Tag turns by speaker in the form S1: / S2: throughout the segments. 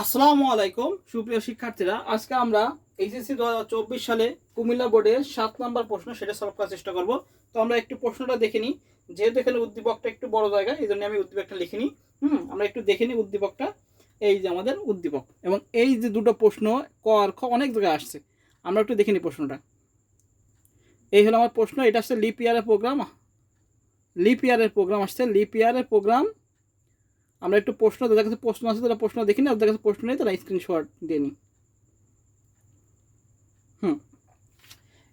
S1: আসসালামু আলাইকুম সুপ্রিয় শিক্ষার্থীরা, আজকে আমরা এইচএসসি 2024 সালে কুমিল্লা বোর্ডের 7 নম্বর প্রশ্ন সেটা সলভ করার চেষ্টা করব। তো আমরা একটু প্রশ্নটা দেখে নিই। যেহেতু এখানে উদ্দীপকটা একটু বড় জায়গা, এই জন্য আমি উদ্দীপকটা লিখে নিই। আমরা একটু দেখে নিই উদ্দীপকটা। এই যে আমাদের উদ্দীপক, এবং এই যে দুটো প্রশ্ন ক আর খ অনেক জায়গায় আসছে, আমরা একটু দেখে নিই প্রশ্নটা। এই হলো আমার প্রশ্ন। এটা আসছে লিপ ইয়ারের প্রোগ্রাম, আসছে লিপ ইয়ারের প্রোগ্রাম। আমরা একটু প্রশ্ন, যাদের কাছে প্রশ্ন আছে তারা প্রশ্ন দেখি না, যাদের কাছে প্রশ্ন নেই তারা স্ক্রিনশট দিয়ে নিই।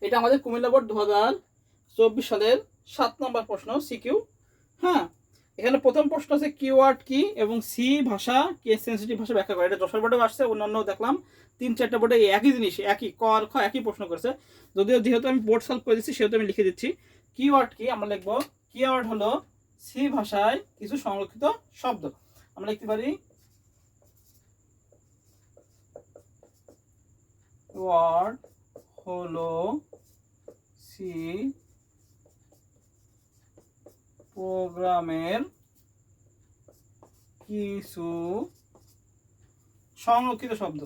S1: এটা আমাদের কুমিল্লা বোর্ড 2024 সালের 7 নম্বর প্রশ্ন, সিকিউ। হ্যাঁ, এখানে প্রথম প্রশ্ন আছে কিওয়ার্ড কি এবং সি ভাষা কেস সেন্সিটিভ ভাষা ব্যাখ্যা করে। এটা যশোর বোর্ডেও আসছে, অন্যান্য দেখলাম 3-4টা বোর্ডে একই জিনিস, একই ক আর খ একই প্রশ্ন করেছে। যদিও যেহেতু আমি বোর্ড সলভ করে দিচ্ছি সেহেতু আমি লিখে দিচ্ছি। কিওয়ার্ড কি আমরা লিখবো, কিওয়ার্ড হলো সি ভাষায় কিছু সংরক্ষিত শব্দ। আমরা লিখতে পারি ওয়ার্ড হলো সি প্রোগ্রামের কিছু সংরক্ষিত শব্দ।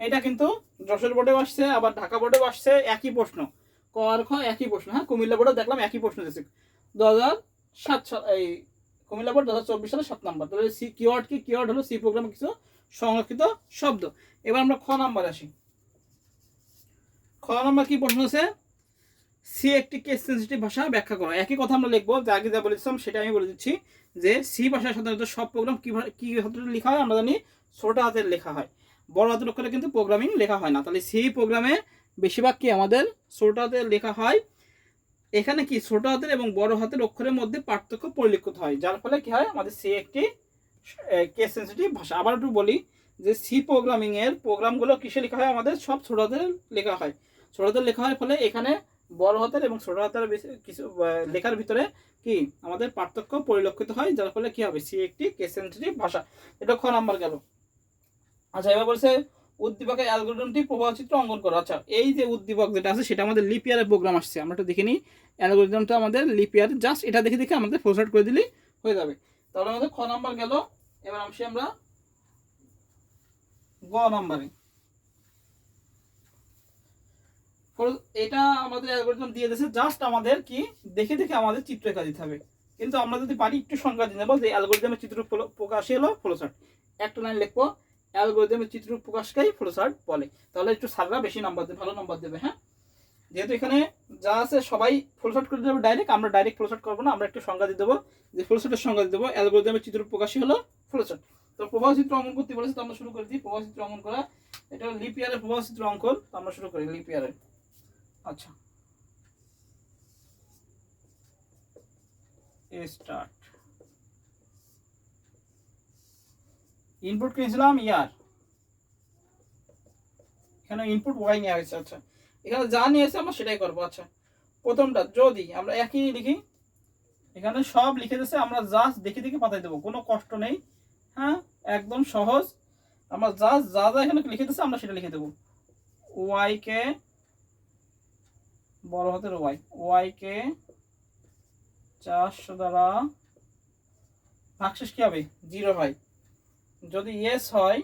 S1: এটা কিন্তু যশোর বোর্ডেও আসছে, আবার ঢাকা বোর্ডেও আসছে, একই প্রশ্ন, ক আর খ একই প্রশ্ন। হ্যাঁ, কুমিল্লা বোর্ডে দেখলাম একই প্রশ্ন দিয়েছে 2007 সাল, এই কুমিল্লা বোর্ড 2024 সালে 7 নম্বর। তাহলে সি কিওয়ার্ড কি, কিওয়ার্ড হলো সি প্রোগ্রামের কিছু সংরক্ষিত শব্দ। এবার আমরা খ নাম্বার আসি। খ নাম্বার কি প্রশ্ন আছে, সি একটি কেস সেন্সিটিভ ভাষা ব্যাখ্যা করো। একই কথা আমরা লিখবো, যা আগে যা বলেছিলাম সেটা আমি বলে দিচ্ছি, যে সি ভাষায় সাধারণত সব প্রোগ্রাম কি হাতের লেখা হয় আমরা জানি, ছোট হাতের লেখা হয়, বড় হাতের অক্ষরে কিন্তু প্রোগ্রামিং লেখা হয় না। তাহলে সি প্রোগ্রামে বেশিরভাগ কি আমাদের ছোট হাতের লেখা হয়। এখানে কি ছোট হাতের এবং বড় হাতের অক্ষরের মধ্যে পার্থক্য পরিলক্ষিত হয়, যার ফলে কি হয় আমাদের সি একটি কেস সেন্সিটিভ ভাষা। আবার একটু বলি যে সি প্রোগ্রামিং এর প্রোগ্রামগুলো কিসে লেখা হয়, আমাদের সব ছোট হাতের লেখা হয়। ছোট হাতের লেখা হয় ফলে এখানে বড় হাতের এবং ছোট হাতের কিছু লেখার ভিতরে কি আমাদের পার্থক্য পরিলক্ষিত হয়, যার ফলে কি হবে সি একটি কেস সেন্সিটিভ ভাষা। এটা খ নাম্বার গেল। আচ্ছা, এবার বলছে উদ্দীপকের অ্যালগরিদমটি প্রবাহচিত্র অঙ্কন করো। আচ্ছা, এই যে উদ্দীপক যেটা আছে সেটা আমাদের লিপ ইয়ারের প্রোগ্রাম আসছে, আমরা একটু দেখে নিই। অ্যালগরিদমটা আমাদের লিপ ইয়ার, জাস্ট এটা দেখে দেখে আমাদের ফ্লোচার্ট করে দিলেই হয়ে যাবে। তাহলে আমাদের খ নাম্বার গেল। এবার আসি আমরা গ নাম্বারে। এটা আমাদের অ্যালগরিদম দিয়ে দিয়েছে, জাস্ট আমাদের কি দেখে দেখে আমাদের চিত্র এঁকা দিতে হবে। কিন্তু আমরা যদি পারি একটু সংজ্ঞা দিয়ে নেবো যে অ্যালগরিদমের চিত্র প্রকাশই হলো ফ্লোচার্ট। একটা লাইন লিখবো, অ্যালগরিদমের চিত্র প্রকাশকেই ফ্লোচার্ট বলে। তাহলে একটু স্যাররা বেশি নাম্বার দেবে, ভালো নাম্বার দেবে। হ্যাঁ, যেহেতু এখানে যা আছে সবাই ফ্লোচার্ট করে দেবে ডাইরেক্ট, আমরা ডাইরেক্ট ফ্লোচার্ট করবো না, আমরা একটু সংজ্ঞা দিয়ে দেবো, যে ফ্লোচার্টের সংজ্ঞা দিয়ে দেবো অ্যালগরিদমের চিত্র প্রকাশই হলো ফ্লোচার্ট। তো প্রবাহ চিত্র অঙ্কন করতে বলেছে, তো আমরা শুরু করে দিই প্রবাহ চিত্র অঙ্কন করা। এটা লিপ ইয়ারের প্রবাহ চিত্র অঙ্কন, তো আমরা শুরু করি লিপ ইয়ারের। আচ্ছা, স্টার্ট। ইনপুট কিনেছিলাম ইয়ার, এখানে ইনপুট ওয়াই নিয়ে আসছে। আচ্ছা, এখানে যা নিয়ে এসে আমরা সেটাই করবো। আচ্ছা, প্রথমটা যদি আমরা একই লিখি, এখানে সব লিখে দিয়েছে, আমরা জাস্ট দেখে দেখে পাতাই দেবো, কোনো কষ্ট নেই। হ্যাঁ, একদম সহজ। আমরা জাস্ট যা যা এখানে লিখে দিয়েছে আমরা সেটা লিখে দেবো। ওয়াই কে বড় হাতের ওয়াই কে 400 দ্বারা ভাগশেষ কি হবে 0 হয়। যদি ইয়েস হয়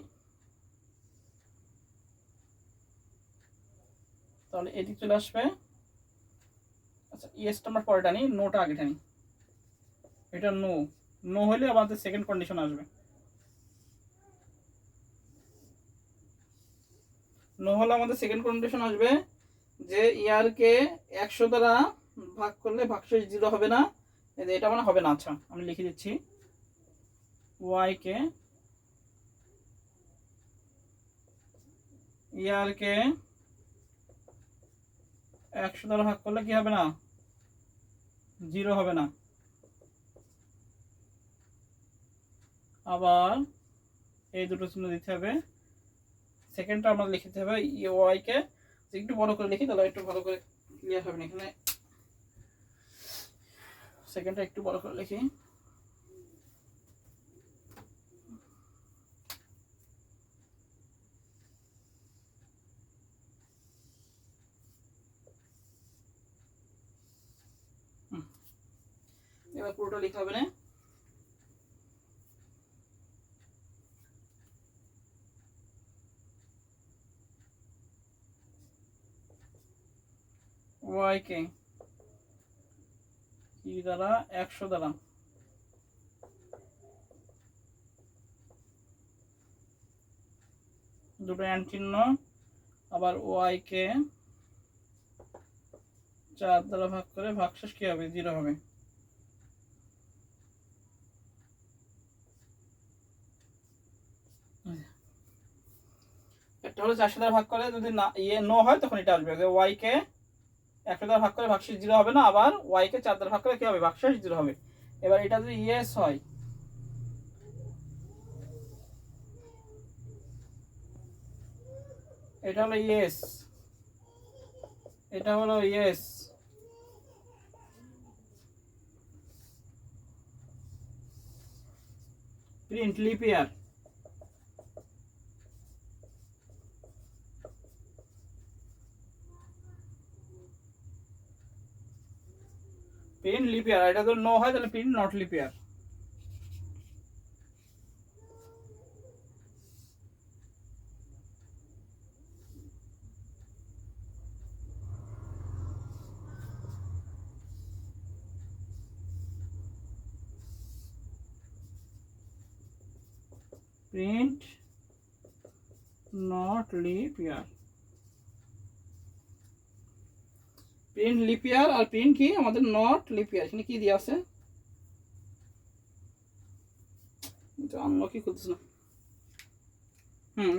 S1: তাহলে এদিক চলে আসবে। আচ্ছা, ইয়েসটা আমরা পরে টানি, নোটা আগে টানি। এটা নো, নো হলে আমাদের সেকেন্ড কন্ডিশন আসবে। নো হলে আমাদের সেকেন্ড কন্ডিশন আসবে যে ইয়ারকে 100 দ্বারা ভাগ করলে ভাগশেষ 0 হবে না, এটা মানে হবে না। আচ্ছা, আমি লিখে দিচ্ছি ওয়াইকে ইয়ারকে 100 দ্বারা ভাগ করলে কি হবে না, 0 হবে না। আবার এই দুটো চিহ্ন দিতে হবে। সেকেন্ডটা আমরা লিখতে হবে ওয়াইকে একটু বড় করে লিখি, তাহলে একটু ভালো করে ক্লিয়ার হবে না। এখানে সেকেন্ডটা একটু বড় করে লিখি। এবার পুরোটা লিখতে হবে না, ওয়াই কে কি দ্বারা 100 দ্বারা দুটো এন্ড চিহ্ন, আবার ওয়াই কে 4 দ্বারা ভাগ করে ভাগশেষ কি হবে 0 হবে। একটা হলো 400 দ্বারা ভাগ করে যদি না নো হয় তখন এটা আসবে যে ওয়াই কে 100 দ্বারা ভাগ করে ভাগশেষ 0 হবে না, আবার ওয়াই কে 4 দ্বারা ভাগ করে কি হবে ভাগশেষ 0 হবে। এবার এটা যদি ইয়েস হয়, এটা হলো ইয়েস, এটা হলো yes, print leap year, print leap year. এটা যদি নো হয় তাহলে print not leap year. Print not leap year, print leap year আর প্রিন্ট কি আমাদের নট লিপ ইয়ার। এখানে কি দেওয়া আছে আনলকি করতেছে না,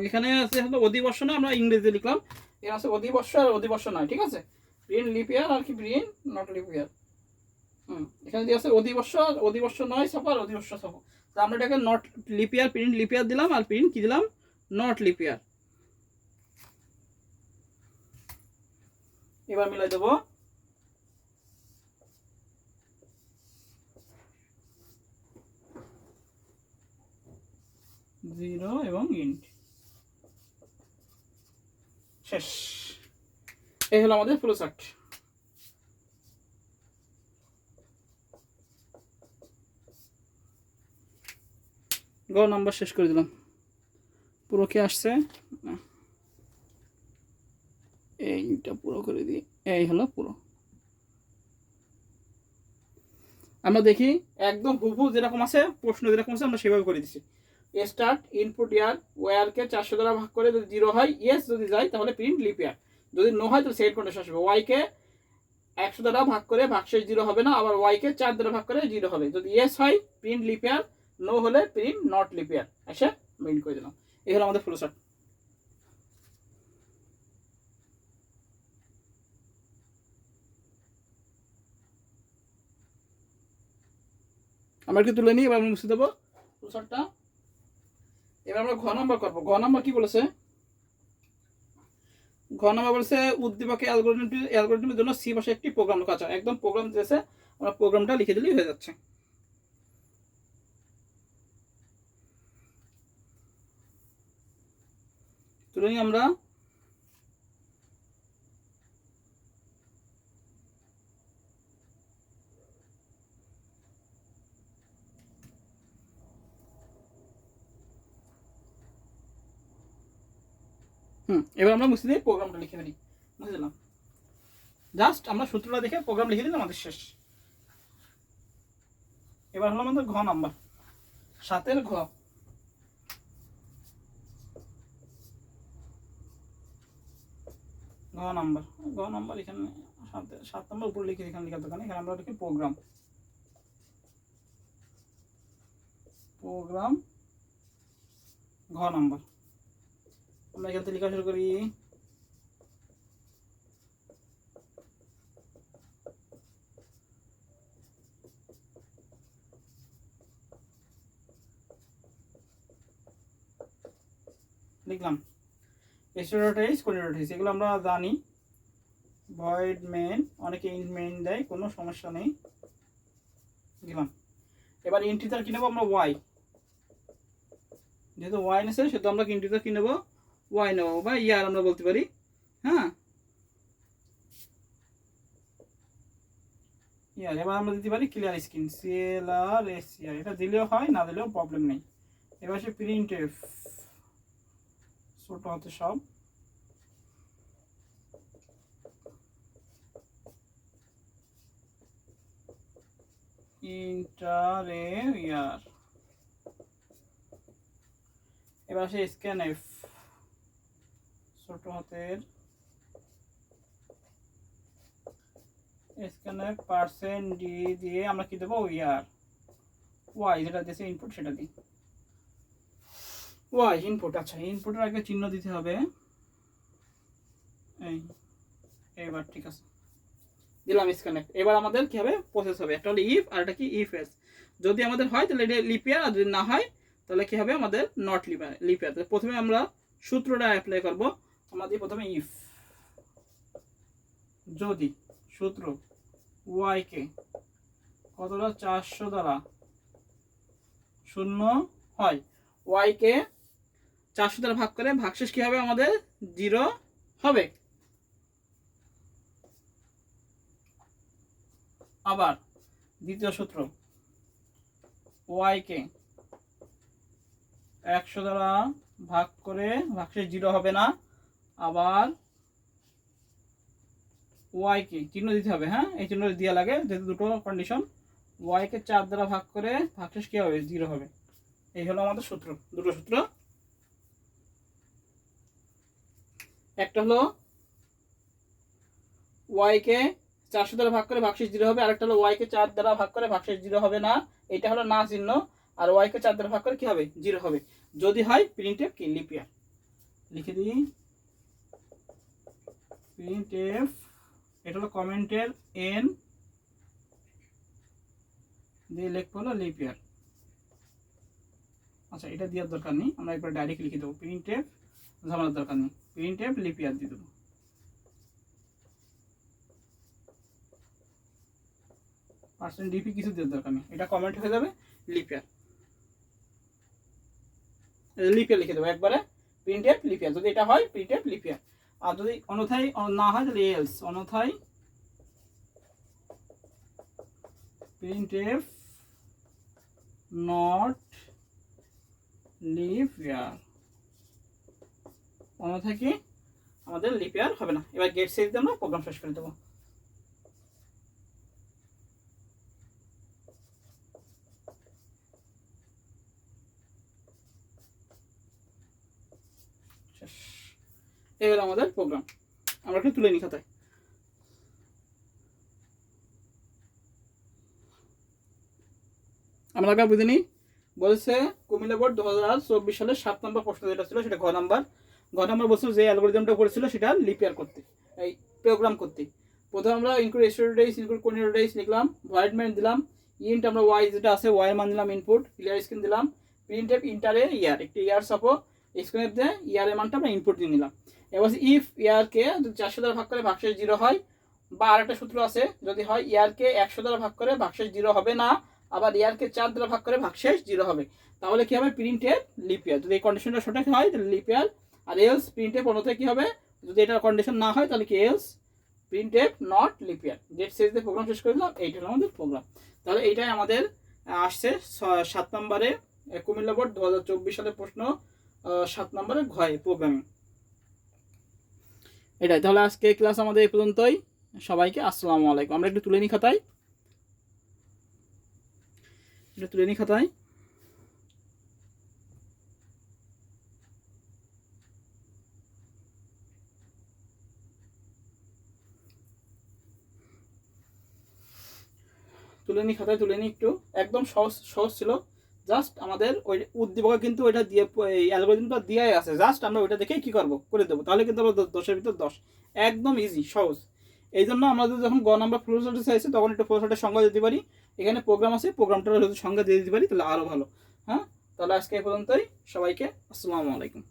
S1: এখানে আছে হলো অধিবর্ষ না, আমরা ইংরেজিতে লিখলাম, এখানে আছে অধিবর্ষ আর অধিবর্ষ নয়, ঠিক আছে। প্রিন্ট লিপ ইয়ার আর কি প্রিন্ট নট লিপ ইয়ার। এখানে দিয়ে আছে অধিবর্ষ, অধিবর্ষ নয় ছাপা আর অধিবর্ষ ছাপা, তো আমরা এটাকে not leap year print leap ইয়ার দিলাম, আর প্রিন্ট কি দিলাম নট লিপ ইয়ার। এবার মিলাই দেবো, জিরো এবং ইন্ট, শেষ। এই হলো আমাদের ফ্লো চার্ট। গ নাম্বার শেষ করে দিলাম। পুরো কি আসছে, এইটা পুরো করে দিই, এই হলো পুরো। আমরা দেখি একদম হুবহু যেরকম আছে, প্রশ্ন যেরকম আছে আমরা সেভাবে করে দিচ্ছি। স্টার্ট ইনপুট ইয়ার, ওয়ারকে 400 দ্বারা ভাগ করে যদি 0 হয় ইয়েস, যদি যায় তাহলে প্রিন্ট লিপ ইয়ার, যদি নো হয় তাহলে সেকেন্ড কন্ডিশন আসবে। ওয়াইকে 100 দ্বারা ভাগ করে ভাগশেষ 0 হবে না, আবার ওয়াইকে 4 দ্বারা ভাগ করে 0 হবে। যদি ইয়েস হয় প্রিন্ট লিপ ইয়ার, নো হলে প্রিন্ট নট লিপ ইয়ার। আচ্ছা মেইন করে দিলাম। এই হলো আমাদের ফ্লো চার্ট। আমরা কি তুলে নিই, এবার আমি মুছে দেবো ফ্লো চার্টটা। এবার আমরা ঘ নাম্বার করবো। ঘ নাম্বার কি বলেছে, ঘ নাম্বার বলেছে উদ্দীপকে অ্যালগরিদমের জন্য সি ভাষায় একটি প্রোগ্রাম লেখা আছে। একদম প্রোগ্রাম দিয়েছে, আমরা প্রোগ্রামটা লিখে দিলেই হয়ে যাচ্ছে। তুলে নিই আমরা। এবার আমরা মুছে দিয়ে প্রোগ্রামটা লিখে দিই, মুছে দিলাম। জাস্ট আমরা সূত্রটা দেখে প্রোগ্রাম লিখে দিলাম, আমাদের শেষ। এবার হলো আমাদের ঘ নাম্বার, 7-এর ঘ। ঘ নাম্বার, ঘ নাম্বার এখানে 7 নাম্বার উপরে লিখে, এখানে লেখার দোকানে এখানে আমরা লিখি প্রোগ্রাম, প্রোগ্রাম ঘ নাম্বার। আমরা এখান থেকে লেখা শুরু করি। লিখলাম স্টোরেজ কোয়ান্টিটিস, এগুলো আমরা জানি। ভয়েড মেন, অনেকে ইন্ট মেন দেয়, কোনো সমস্যা নেই, দিলাম। এবার ইন্টিজার কি নেবো আমরা ওয়াই, যেহেতু ওয়াই নেছে সেহেতু আমরা ইন্টিজার কি নেবো ওয়াই নেবো, বা ইয়ার আমরা বলতে পারি। হ্যাঁ ইয়ার। এবার আমরা দিতে পারি ক্লিয়ার স্ক্রিন, CLRSCR, এটা দিলেও হয়, না দিলেও প্রবলেম নেই। এবার সে প্রিন্ট এফ, ছোট হাতে সব, ইয়ার। এবার সে স্ক্যান এফ, ছোট হাতের স্ক্যান এফ %D দিয়ে আমরা কি দেবো, ইয়ার। ওয়াই যেটা দিয়েছে ইনপুট সেটা দিই, ওয়াই ইনপুট। আচ্ছা, ইনপুটের আগে চিহ্ন দিতে হবে, এবার ঠিক আছে দিলাম স্ক্যান এফ। এবার আমাদের কি হবে, প্রসেস হবে, একটা হলো ইফ আর একটা কি ইফ এলস। যদি আমাদের হয় তাহলে এটা লিপিয়ার, আর যদি না হয় তাহলে কি হবে আমাদের নট লিপিয়ার। তাহলে প্রথমে আমরা সূত্রটা অ্যাপ্লাই করব। আমাদের প্রথমে ইফ, যদি সূত্র ওয়াই কে কতটা 400 দ্বারা শূন্য হয়, ওয়াই কে 400 দ্বারা ভাগ করে ভাগশেষ কি হবে আমাদের 0 হবে। আবার দ্বিতীয় সূত্র, ওয়াই কে 100 দ্বারা ভাগ করে ভাগশেষ 0 হবে না। আবার ওয়াই কে চিহ্ন দিতে হবে, হ্যাঁ এই চিহ্ন দেওয়া লাগে যেহেতু দুটো কন্ডিশন। ওয়াই কে 4 দ্বারা ভাগ করে ভাগশেষ কি হবে, 0 হবে। এই হলো আমাদের সূত্র, দুটো সূত্র। একটা হলো ওয়াই কে 400 দ্বারা ভাগ করে ভাগশেষ 0 হবে, আরেকটা হলো ওয়াই কে 4 দ্বারা ভাগ করে ভাগশেষ 0 হবে না। এটা হলো না চিহ্ন। আর ওয়াই কে 4 দ্বারা ভাগ করে কি হবে, 0 হবে। যদি হয় প্রিন্টএফ কি লিপিয়ার, লিখে দিই প্রিন্টএফ। এটা হলো কমেন্টের এন দিয়ে লিখবো হলো লিপিয়ার। আচ্ছা, এটা দেওয়ার দরকার নেই, আমরা একবার ডাইরেক্ট লিখে দেবো প্রিন্টএফ, ঝামেলার দরকার নেই, প্রিন্টএফ লিপিয়ার দিয়ে দেবো। %DP কিছু দেওয়ার দরকার নেই, এটা কমেন্ট হয়ে যাবে লিপিয়ার। লিপিয়ার লিখে দেবো একবারে, প্রিন্টএফ লিপিয়ার। যদি এটা হয় প্রিন্টএফ লিপিয়ার, আর যদি অন্যথায় না হয় তাহলে এলস, অন্যথায় প্রিন্টএফ নট লিপিয়ার, অন্যথায় কি আমাদের লিপিয়ার হবে না। এবার গেট সেভ দিয়ে আমরা প্রোগ্রাম শেষ করে দেবো। এই হলো আমাদের প্রোগ্রাম। আমরা একটু তুলে নিই খাতায়। আমরা আগে বুঝে নিই, বলছে কুমিল্লা বোর্ড 2024 সালের 7 নম্বর প্রশ্ন যেটা ছিল সেটা ঘ নাম্বার বলছিল যে অ্যালগরিদমটা করেছিল সেটা লিপিয়ার করতে, এই প্রোগ্রাম করতে। প্রথমে আমরা ইনক্লুড স্টোরেজ ইনক্লুড কোঅর্ডিনেটস লিখলাম, ভয়েড মেইন দিলাম, ইন্ট আমরা ওয়াই যেটা আছে ওয়াই এর মান দিলাম ইনপুট, ক্লিয়ার স্ক্রিন দিলাম, প্রিন্টএফ ইন্টারে ইয়ার, একটি ইয়ার সাপো স্ক্রিন দিয়ে ইয়ার এর মানটা আমরা ইনপুট দিয়ে নিলাম। এবার ইফ ইয়ারকে যদি 400 দ্বারা ভাগ করে ভাগশেষ 0 হয়, বা আরেকটা সূত্র আছে যদি হয় ইয়ারকে 100 দ্বারা ভাগ করে ভাগশেষ 0 হবে না, আবার ইয়ারকে 4 দ্বারা ভাগ করে ভাগশেষ 0 হবে, তাহলে কি হবে প্রিন্টএফ লিপিয়ার। যদি এই কন্ডিশনটা সঠিক হয় তাহলে লিপিয়ার, আর এলস প্রিন্টএফ অন্যথায় কি হবে, যদি এটা কন্ডিশন না হয় তাহলে কি এলস প্রিন্টএফ নট লিপিয়ার। গেট সেভ দিয়ে প্রোগ্রাম শেষ করে দিলাম। এইটা হলো আমাদের প্রোগ্রাম। তাহলে এইটাই আমাদের আসছে 7 নম্বরে কুমিল্লা বোর্ড 2024 সালের প্রশ্ন, 7 নম্বরে ঘয়ে প্রোগ্রামিং। এটাই। তাহলে আজকে ক্লাস আমাদের এই পর্যন্তই। সবাইকে আসসালামু আলাইকুম। আমরা একটু তুলে নিই খাতায়, এটা তুলে নিই খাতায়। তুলে নিই খাতায়, তুলে নিই একটু। একদম সহজ সহজ ছিল, জাস্ট আমাদের ওই উদ্দীপকে কিন্তু ওইটা দিয়ে এই অ্যালগরিদমটা দিয়েই আছে, জাস্ট আমরা ওইটা দেখেই কী করবো করে দেবো, তাহলে কিন্তু আমরা 10-এর ভিতর 10। একদম ইজি সহজ। এই জন্য আমাদের যখন গ নাম্বার ফ্লো চার্টে চাইছে তখন একটু ফ্লো চার্টের সংজ্ঞা দিতে পারি, এখানে প্রোগ্রাম আছে প্রোগ্রামটার যদি সংজ্ঞা দিয়ে দিতে পারি তাহলে আরও ভালো। হ্যাঁ, তাহলে আজকে এই পর্যন্তই। সবাইকে আসসালামু আলাইকুম।